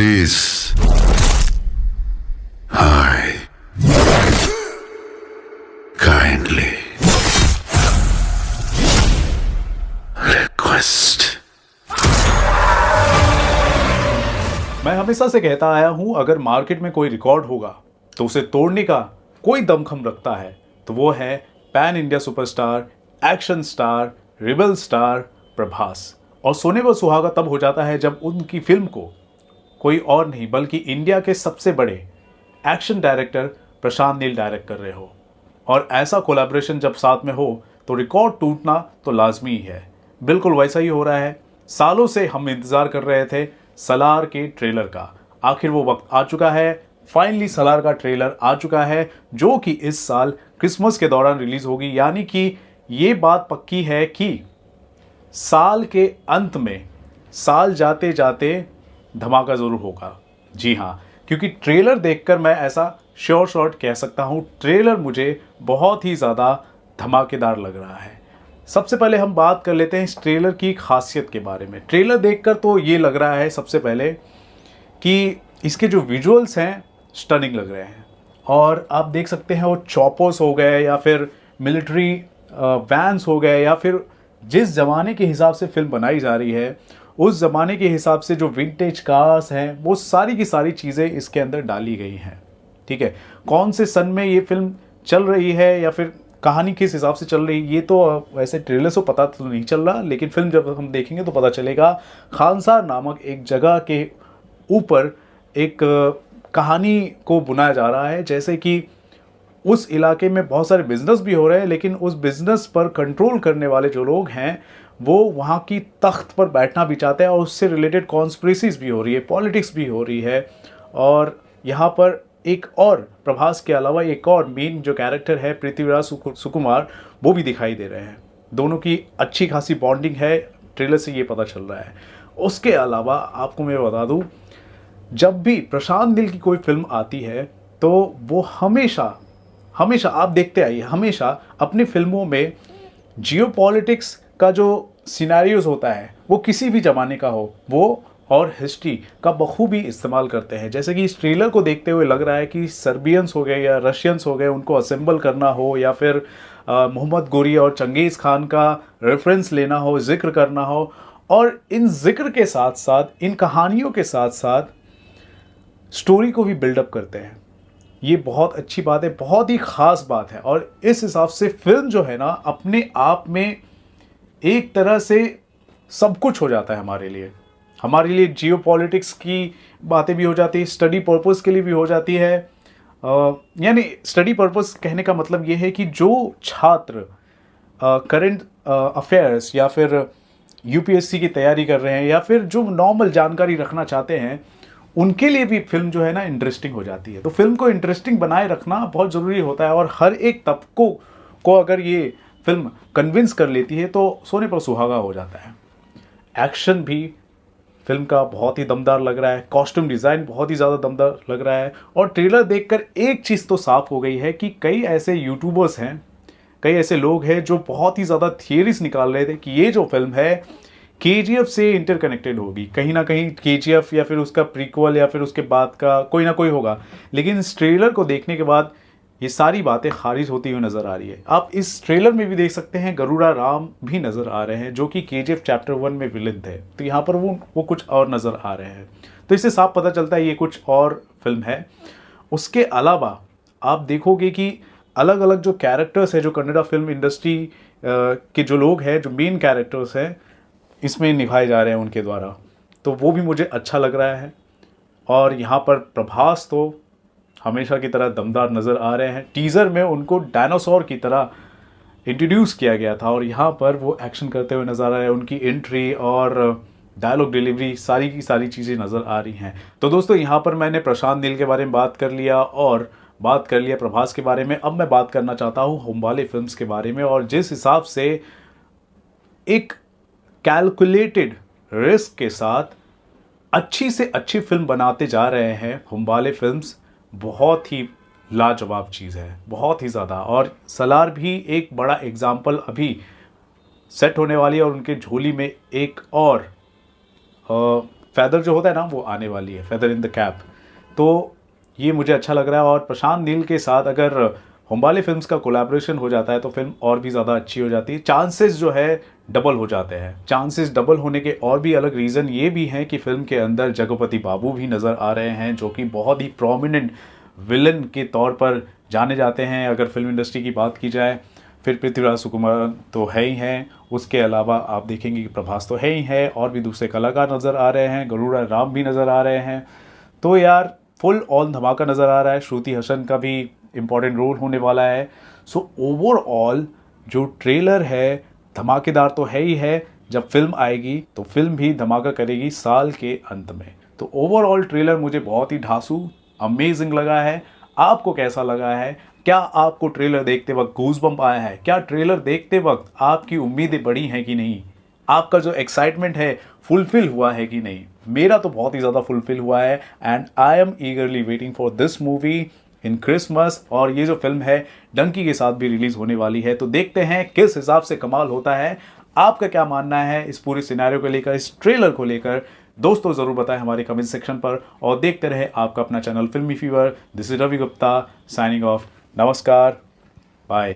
Please, I kindly request. मैं हमेशा से कहता आया हूं, अगर मार्केट में कोई रिकॉर्ड होगा तो उसे तोड़ने का कोई दमखम रखता है तो वो है pan India superstar, action star, rebel star Prabhas. और सोने पर सुहागा तब हो जाता है जब उनकी फिल्म को कोई और नहीं बल्कि इंडिया के सबसे बड़े action director Prashanth Neel direct कर रहे हो। और ऐसा कोलैबोरेशन जब साथ में हो तो रिकॉर्ड टूटना तो लाजमी ही है। बिल्कुल वैसा ही हो रहा है। सालों से हम इंतज़ार कर रहे थे सलार के ट्रेलर का। आखिर वो वक्त आ चुका है। फाइनली सलार का ट्रेलर आ चुका है जो कि इस साल क्रिसमस के दौरान रिलीज होगी। यानी कि ये बात पक्की है कि साल के अंत में, साल जाते जाते धमाका ज़रूर होगा। जी हाँ, क्योंकि ट्रेलर देखकर मैं ऐसा श्योर शॉट कह सकता हूँ, ट्रेलर मुझे बहुत ही ज़्यादा धमाकेदार लग रहा है। सबसे पहले हम बात कर लेते हैं इस ट्रेलर की खासियत के बारे में। ट्रेलर देखकर तो ये लग रहा है सबसे पहले कि इसके जो विजुअल्स हैं स्टनिंग लग रहे हैं। और आप देख सकते हैं वो चॉपर्स हो गए या फिर मिलिट्री वैन्स हो गए या फिर जिस ज़माने के हिसाब से फिल्म बनाई जा रही है उस ज़माने के हिसाब से जो विंटेज कार्स हैं वो सारी की सारी चीज़ें इसके अंदर डाली गई हैं। ठीक है, कौन से सन में ये फिल्म चल रही है या फिर कहानी किस हिसाब से चल रही है ये तो वैसे ट्रेलर से पता तो नहीं चल रहा, लेकिन फिल्म जब हम देखेंगे तो पता चलेगा। खानसार नामक एक जगह के ऊपर एक कहानी को बुनाया जा रहा है, जैसे कि उस इलाके में बहुत सारे बिजनेस भी हो रहे हैं, लेकिन उस बिजनेस पर कंट्रोल करने वाले जो लोग हैं वो वहाँ की तख्त पर बैठना भी चाहते हैं और उससे रिलेटेड कॉन्स्पिरेसीज भी हो रही है, पॉलिटिक्स भी हो रही है। और यहाँ पर एक और प्रभास के अलावा एक और मेन जो कैरेक्टर है पृथ्वीराज सुकुमार, वो भी दिखाई दे रहे हैं। दोनों की अच्छी खासी बॉन्डिंग है, ट्रेलर से ये पता चल रहा है। उसके अलावा आपको मैं बता दूँ, जब भी प्रशांत नील की कोई फिल्म आती है तो वो हमेशा आप देखते आइए, हमेशा अपनी फिल्मों में जियोपॉलिटिक्स का जो सिनेरियोज होता है वो किसी भी ज़माने का हो वो और हिस्ट्री का बखूबी इस्तेमाल करते हैं। जैसे कि इस ट्रेलर को देखते हुए लग रहा है कि सर्बियंस हो गए या रशियंस हो गए, उनको असेंबल करना हो या फिर मोहम्मद गोरी और चंगेज़ खान का रेफरेंस लेना हो, जिक्र करना हो। और इन जिक्र के साथ साथ, इन कहानियों के साथ साथ स्टोरी को भी बिल्डअप करते हैं। ये बहुत अच्छी बात है, बहुत ही ख़ास बात है। और इस हिसाब से फिल्म जो है ना अपने आप में एक तरह से सब कुछ हो जाता है हमारे लिए जियोपॉलिटिक्स की बातें भी हो जाती है, स्टडी पर्पस के लिए भी हो जाती है। यानी स्टडी पर्पस कहने का मतलब ये है कि जो छात्र करंट अफेयर्स या फिर यूपीएससी की तैयारी कर रहे हैं या फिर जो नॉर्मल जानकारी रखना चाहते हैं उनके लिए भी फिल्म जो है ना इंटरेस्टिंग हो जाती है। तो फिल्म को इंटरेस्टिंग बनाए रखना बहुत ज़रूरी होता है और हर एक तबकों को अगर ये फिल्म कन्विंस कर लेती है तो सोने पर सुहागा हो जाता है। एक्शन भी फिल्म का बहुत ही दमदार लग रहा है, कॉस्ट्यूम डिज़ाइन बहुत ही ज़्यादा दमदार लग रहा है। और ट्रेलर देखकर एक चीज़ तो साफ हो गई है कि कई ऐसे यूट्यूबर्स हैं, कई ऐसे लोग हैं जो बहुत ही ज़्यादा थियरीज निकाल रहे थे कि ये जो फिल्म है केजीएफ से इंटरकनेक्टेड होगी, कहीं ना कहीं केजीएफ या फिर उसका प्रीक्वल या फिर उसके बाद का कोई ना कोई होगा। लेकिन इस ट्रेलर को देखने के बाद ये सारी बातें खारिज होती हुई नज़र आ रही है। आप इस ट्रेलर में भी देख सकते हैं गरुड़ा राम भी नज़र आ रहे हैं जो कि केजीएफ चैप्टर 1 में विलेन थे, तो यहाँ पर वो कुछ और नज़र आ रहे हैं। तो इससे साफ पता चलता है ये कुछ और फिल्म है। उसके अलावा आप देखोगे कि अलग अलग जो कैरेक्टर्स है, जो कन्नड़ा फिल्म इंडस्ट्री के जो लोग हैं, जो मेन कैरेक्टर्स हैं इसमें निभाए जा रहे हैं उनके द्वारा, तो वो भी मुझे अच्छा लग रहा है। और यहाँ पर प्रभास तो हमेशा की तरह दमदार नज़र आ रहे हैं। टीज़र में उनको डायनासोर की तरह इंट्रोड्यूस किया गया था और यहाँ पर वो एक्शन करते हुए नज़र आ रहे हैं। उनकी एंट्री और डायलॉग डिलीवरी सारी की सारी चीज़ें नज़र आ रही हैं। तो दोस्तों यहाँ पर मैंने प्रशांत नील के बारे में बात कर लिया और बात कर लिया प्रभास के बारे में। अब मैं बात करना चाहता हूँ होमबाले फिल्म्स के बारे में। और जिस हिसाब से एक कैलकुलेटेड रिस्क के साथ अच्छी से अच्छी फिल्म बनाते जा रहे हैं होमबाले फिल्म्स, बहुत ही लाजवाब चीज़ है, बहुत ही ज़्यादा। और सलार भी एक बड़ा एग्जाम्पल अभी सेट होने वाली है और उनके झोली में एक और फेदर जो होता है ना वो आने वाली है, फेदर इन द कैप। तो ये मुझे अच्छा लग रहा है। और प्रशांत नील के साथ अगर होम्बाले फिल्म्स का कोलैबोरेशन हो जाता है तो फिल्म और भी ज़्यादा अच्छी हो जाती है। चांसेस जो है डबल हो जाते हैं। चांसेस डबल होने के और भी अलग रीज़न ये भी हैं कि फिल्म के अंदर जगपति बाबू भी नज़र आ रहे हैं, जो कि बहुत ही प्रोमिनेंट विलन के तौर पर जाने जाते हैं अगर फिल्म इंडस्ट्री की बात की जाए। फिर पृथ्वीराज सुकुमार तो है ही हैं, उसके अलावा आप देखेंगे कि प्रभास तो है ही है, और भी दूसरे कलाकार नज़र आ रहे हैं, गरुड़ा राम भी नज़र आ रहे हैं। तो यार फुल ऑन धमाका नज़र आ रहा है। श्रुति हसन का भी इम्पॉर्टेंट रोल होने वाला है। सो ओवरऑल जो ट्रेलर है धमाकेदार तो है ही है। जब फिल्म आएगी तो फिल्म भी धमाका करेगी साल के अंत में। तो ओवरऑल ट्रेलर मुझे बहुत ही धांसू अमेजिंग लगा है। आपको कैसा लगा है? क्या आपको ट्रेलर देखते वक्त गूज़बम्प आया है? क्या ट्रेलर देखते वक्त आपकी उम्मीदें बढ़ी हैं कि नहीं? आपका जो एक्साइटमेंट है फुलफिल हुआ है कि नहीं? मेरा तो बहुत ही ज़्यादा फुलफिल हुआ है and I am ईगरली waiting for this movie in Christmas. और ये जो फिल्म है डंकी के साथ भी रिलीज़ होने वाली है, तो देखते हैं किस हिसाब से कमाल होता है। आपका क्या मानना है इस पूरे सिनेरियो को लेकर, इस ट्रेलर को लेकर? दोस्तों ज़रूर बताएं हमारे कमेंट सेक्शन पर, और देखते रहे आपका अपना channel Filmy Fever. This is Ravi Gupta signing off. नमस्कार, बाय।